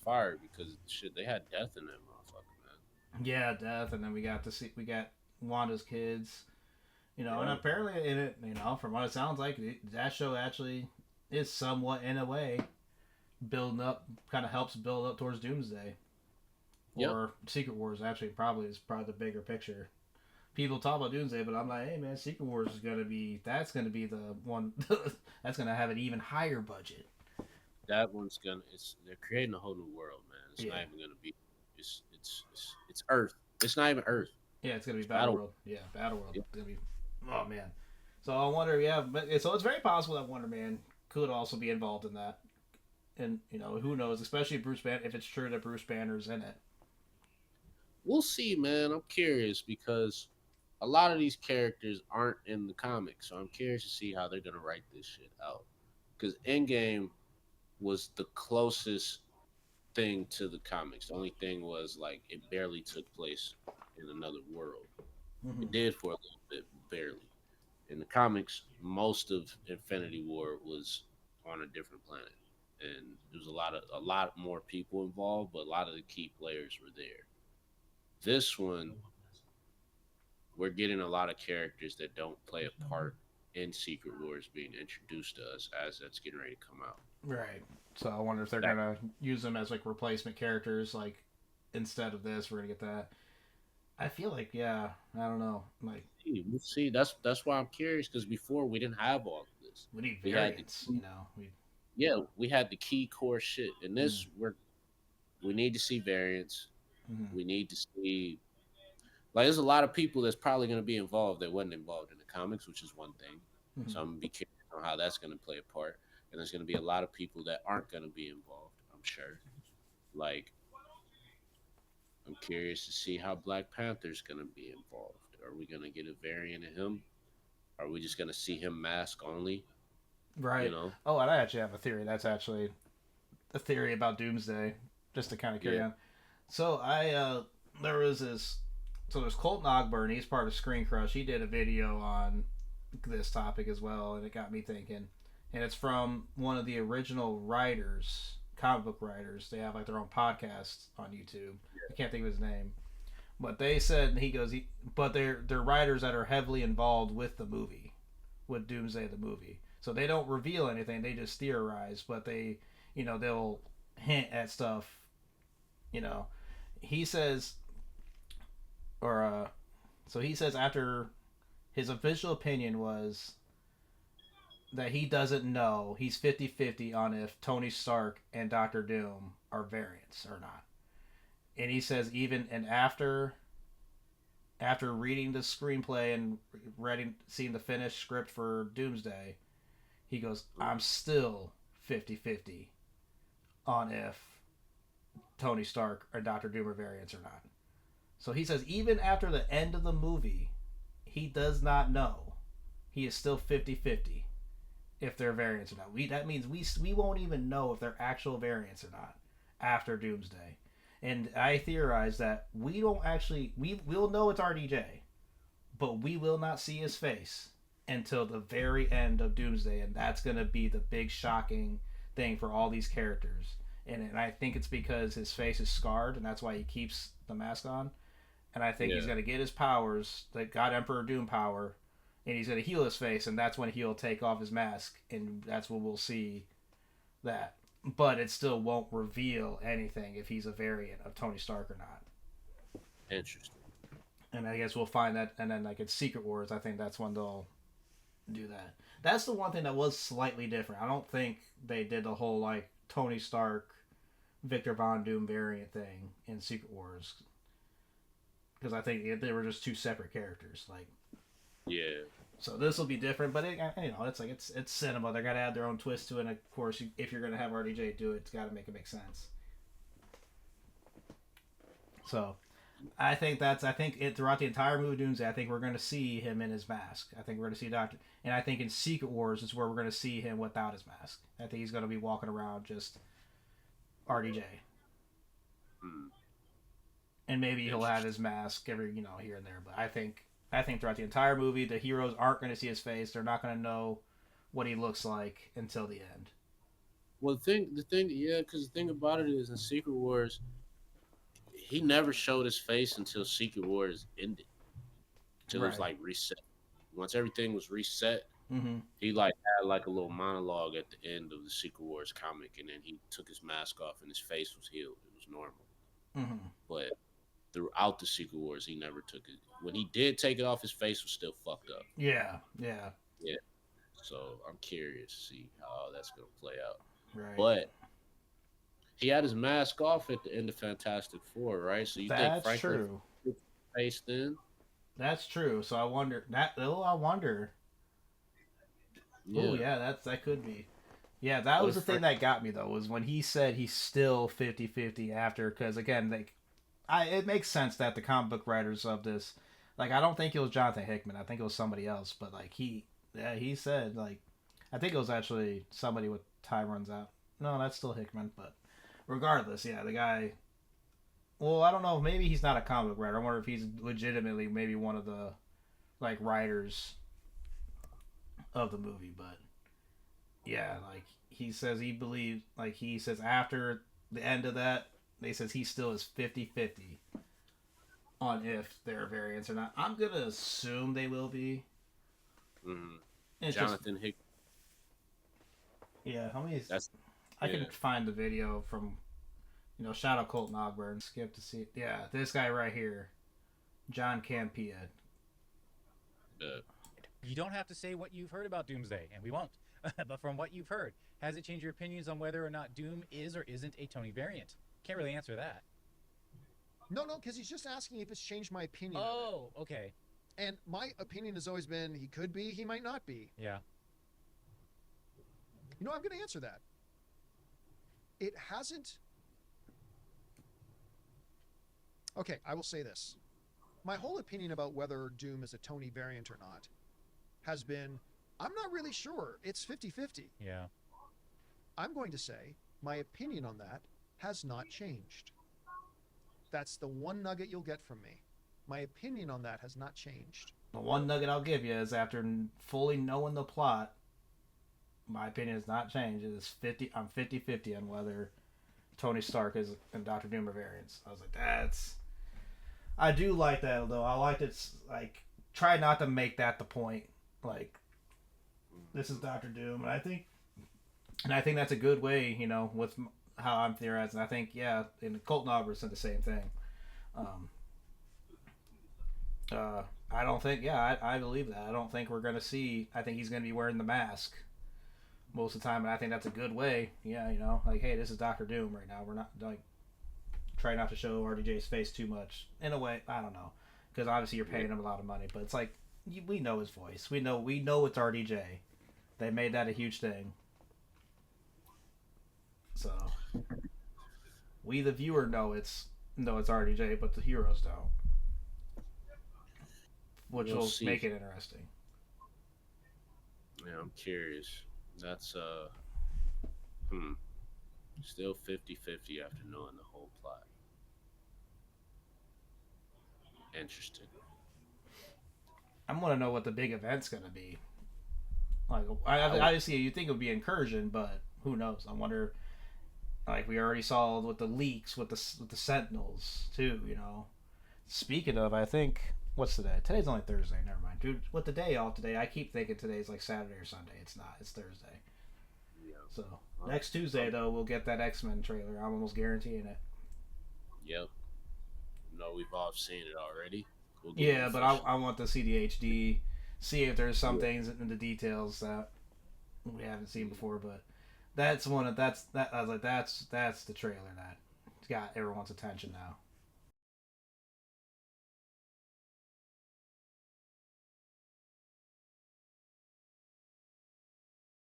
fire because shit they had death in that motherfucker, man. Yeah, death, and then we got Wanda's kids, and Yeah, apparently in it, from what it sounds like, that show actually is somewhat in a way building up, kind of helps build up towards Doomsday yep. or Secret Wars. Actually, probably is probably the bigger picture. People talk about Doomsday, but I'm like, hey man, Secret Wars is gonna be the one that's gonna have an even higher budget. That one's gonna. It's they're creating a whole new world, man. It's not Yeah, even gonna be. It's Earth. It's not even Earth. yeah, it's gonna be It's Battle Battle. World. Yeah, Battle World. Yep. It's gonna be. Oh man. So I wonder, yeah, but so it's very possible that Wonder Man could also be involved in that, and who knows, especially Bruce Banner, if it's true that Bruce Banner's in it. We'll see, man. I'm curious because a lot of these characters aren't in the comics, so I'm curious to see how they're gonna write this shit out. Because Endgame was the closest thing to the comics. The only thing was like it barely took place in another world. Mm-hmm. It did for a little bit, barely. In the comics, most of Infinity War was on a different planet, and there was a lot more people involved, but a lot of the key players were there. This one, we're getting a lot of characters that don't play a part in Secret Wars being introduced to us as that's getting ready to come out. Right. So I wonder if they're That gonna use them as like replacement characters, like instead of this, we're gonna get that. I feel like, yeah, I don't know, like we'll see. That's why I'm curious because before we didn't have all of this. we need We had the variants, key, We. yeah, we had the key core shit. And Mm, this we need to see variants. mm, We need to see like there's a lot of people that's probably going to be involved that wasn't involved in the comics, which is one thing. mm. So I'm gonna be curious on how that's going to play a part. And there's going to be a lot of people that aren't going to be involved. I'm sure. Like I'm curious to see how Black Panther's going to be involved. Are we going to get a variant of him? Are we just going to see him mask only? You Right. know? Oh, and I actually have a theory. That's actually a theory about Doomsday, just to kind of carry Yeah. on. So there was this. So there's Colton Ogburn. He's part of Screen Crush. He did a video on this topic as well, and it got me thinking. And it's from one of the original writers, comic book writers. They have like their own podcast on YouTube. I can't think of his name, but they said, and he goes, but they're writers that are heavily involved with the movie, with Doomsday the movie. So they don't reveal anything; they just theorize. But they'll hint at stuff. You know, he says, or so he says after his official opinion was that he doesn't know. He's 50-50 on if Tony Stark and Doctor Doom are variants or not. And he says even and after reading the screenplay and seeing the finished script for Doomsday, he goes, I'm still 50-50 on if Tony Stark or Doctor Doom are variants or not. So he says even after the end of the movie, he does not know. He is still 50-50 if they're variants or not. That means we won't even know if they're actual variants or not after Doomsday. And I theorize that we don't actually we'll know it's RDJ, but we will not see his face until the very end of Doomsday, and that's gonna be the big shocking thing for all these characters. And I think it's because his face is scarred, and that's why he keeps the mask on. And I think he's Yeah. gonna get his powers, the God Emperor Doom power, and he's gonna heal his face, and that's when he'll take off his mask, and that's when we'll see that. But it still won't reveal anything if he's a variant of Tony Stark or not. Interesting. And I guess we'll find that, and then like in Secret Wars, I think that's when they'll do that. That's the one thing that was slightly different. I don't think they did the whole like Tony Stark, Victor Von Doom variant thing in Secret Wars because I think they were just two separate characters. Like Yeah. so, this will be different, but it's like it's cinema. They're gonna add their own twist to it. And of course, if you're gonna have RDJ do it, it's got to make it make sense. So I think it throughout the entire movie Doomsday, I think we're going to see him in his mask. I think we're going to see Doctor, and I think in Secret Wars is where we're going to see him without his mask. I think he's going to be walking around just RDJ, Hmm. and maybe he'll have Interesting. his mask every here and there. But I think throughout the entire movie, the heroes aren't going to see his face. They're not going to know what he looks like until the end. Well, the thing, yeah, because the thing about it is in Secret Wars, he never showed his face until Secret Wars ended, till it was Right. like reset. Once everything was reset, Mm-hmm. he like had like a little monologue at the end of the Secret Wars comic, and then he took his mask off and his face was healed. It was normal. Mm-hmm. But throughout the Secret Wars, he never took it. When he did take it off, his face was still fucked up. Yeah. Yeah. Yeah. So I'm curious to see how that's gonna play out. Right. But he had his mask off at the end of Fantastic Four, right? So you think That's Franklin true. face then? That's true. So I wonder that. Oh, I wonder. Oh, Yeah. yeah. That could be. Yeah, that What was if the thing Frank? that got me though. Was when he said he's still 50-50 after. Because again, like, it makes sense that the comic book writers of this, like, I don't think it was Jonathan Hickman. I think it was somebody else. But like yeah, he said like, I think it was actually somebody with time runs out. No, that's still Hickman. But regardless, yeah, the guy. Well, I don't know. Maybe he's not a comic book writer. I wonder if he's legitimately maybe one of the like writers of the movie. But yeah, like he says he believes, like he says after the end of that, they says he still is 50-50 on if they're variants or not. I'm gonna assume they will be. Mm-hmm. It's just Jonathan Hick. yeah. How many? That's I yeah. can find the video from shout out Colton Ogburn. Skip to see. Yeah, this guy right here, John Campea. Uh, You don't have to say what you've heard about Doomsday, and we won't. But from what you've heard, has it changed your opinions on whether or not Doom is or isn't a Tony variant? Can't really answer that. No, no, because he's just asking if it's changed my opinion. Oh, okay. And my opinion has always been he could be, he might not be. Yeah. I'm going to answer that. It hasn't. Okay, I will say this. My whole opinion about whether Doom is a Tony variant or not has been I'm not really sure. It's 50-50. Yeah. I'm going to say my opinion on that has not changed. That's the one nugget you'll get from me. My opinion on that has not changed. The one nugget I'll give you is after fully knowing the plot, my opinion has not changed. It is 50. I'm 50-50 on whether Tony Stark is and Doctor Doom are variants. I was like, that's. I do like that though. I like it's like try not to make that the point. Like this is Doctor Doom, and I think that's a good way. With how I'm theorizing. I think yeah, and Colton Albert said the same thing. Um, I don't think. Yeah, I believe that. I don't think we're gonna see. I think he's gonna be wearing the mask most of the time, and I think that's a good way. Yeah, like hey, this is Doctor Doom right now. We're not like try not to show RDJ's face too much. In a way, I don't know, because obviously you're paying him a lot of money, but it's like we know his voice. We know it's RDJ. They made that a huge thing. So we the viewer know it's RDJ, but the heroes don't, which we'll will see. make it interesting. Yeah, I'm curious. That's hmm. Still 50-50 after knowing the whole plot. Interesting. I'm gonna know what the big event's gonna be. Like, I would, obviously, you think it would be incursion, but who knows? I wonder. Like we already saw with the leaks, with the Sentinels too. Speaking of, I think what's today? Today's only Thursday. Never mind, dude. With the day off today, I keep thinking today's like Saturday or Sunday. It's not. It's Thursday. yeah. So Uh, next Tuesday though, we'll get that X-Men trailer. I'm almost guaranteeing it. yep. No, we've all seen it already. We'll get it Yeah, but I, official. I want to see the HD. See if there's some Yeah. things in the details that we haven't seen before. But that's one of that's that. I was like, that's the trailer that got everyone's attention now.